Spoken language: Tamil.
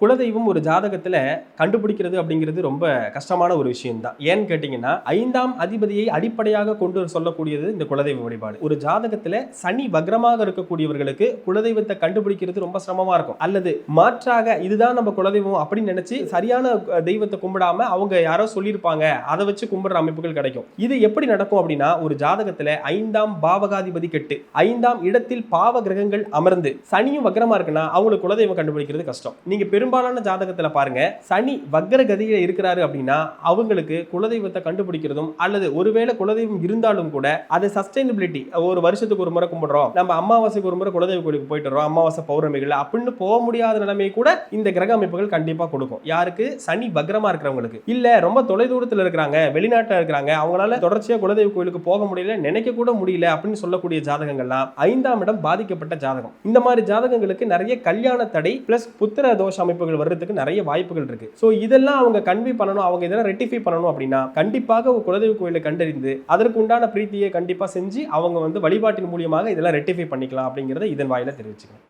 குலதெய்வம் ஒரு ஜாதகத்துல கண்டுபிடிக்கிறது அப்படிங்கிறது ரொம்ப கஷ்டமான ஒரு விஷயம் தான். ஏன்னு கேட்டீங்கன்னா 5ஆம் அதிபதியை அடிப்படையாக கொண்டு சொல்லக்கூடியது இந்த குலதெய்வ வழிபாடு. ஒரு ஜாதகத்துல சனி வக்ரமாக இருக்கக்கூடியவர்களுக்கு குலதெய்வத்தை கண்டுபிடிக்கிறது ரொம்ப சிரமமா இருக்கும். அல்லது மாற்றாக இதுதான் நம்ம குலதெய்வம் அப்படின்னு நினைச்சு சரியான தெய்வத்தை கும்பிடாம அவங்க யாரோ சொல்லியிருப்பாங்க, அதை வச்சு கும்பிடுற அமைப்புகள் கிடைக்கும். இது எப்படி நடக்கும் அப்படின்னா, ஒரு ஜாதகத்துல 5ஆம் பாவகாதிபதி கெட்டு 5ஆம் இடத்தில் பாவ கிரகங்கள் அமர்ந்து சனியும் வக்ரமா இருக்குன்னா அவங்களுக்கு குலதெய்வம் கண்டுபிடிக்கிறது கஷ்டம். நீங்க பெரும்பாலான ஜாதகத்துல பாருங்க, சனி வக்ர கதியில இருக்கிறாரு அப்படின்னா அவங்களுக்கு குலதெய்வத்தை கண்டுபிடிக்கிறதும், அல்லது ஒருவேளை குலதெய்வம் இருந்தாலும் கூட அது சஸ்டைனபிலிட்டி, ஒரு வருஷத்துக்கு ஒரு முறை கும்பிடுறோம், நம்ம அமாவாசைக்கு ஒரு முறை குலதெய்வ கோயிலுக்கு போயிட்டு வரோம், அமாவாசை பௌர்ணமிகள் அப்படின்னு போக முடியாத நிலைமையை கூட இந்த கிரக அமைப்புகள் கண்டிப்பா கொடுக்கும். யாருக்கு? சனி வக்ரமா இருக்கிறவங்களுக்கு. இல்ல ரொம்ப தொலைதூரத்தில் இருக்கிறாங்க, வெளிநாட்டில் இருக்கிறாங்க, அவங்களால தொடர்ச்சியா குலதெய்வ கோயிலுக்கு போக முடியல, நினைக்க கூட முடியல அப்படின்னு சொல்லக்கூடிய ஜாதகங்கள்லாம் 5ஆம் இடம் பாதிக்கப்பட்ட ஜாதகம். இந்த மாதிரி ஜாதகங்களுக்கு நிறைய கல்யாண தடை பிளஸ் புத்திர தோஷ அமைப்புகள் வர்றதுக்கு நிறைய வாய்ப்புகள் இருக்கு. சோ இதெல்லாம் அவங்க கன்வே பண்ணணும், அவங்க இதெல்லாம் ரெக்டிஃபை பண்ணணும் அப்படின்னா கண்டிப்பாக குலதெய்வ கோயிலை கண்டறிந்து அதற்கு உண்டான பிரீத்தியை கண்டிப்பா செஞ்சு அவங்க வழிபாட்டின் மூலியமாக இதெல்லாம் ரெக்டிஃபை பண்ணிக்கலாம் அப்படிங்கறத இதன் வாயில தெரிவிச்சுக்கலாம்.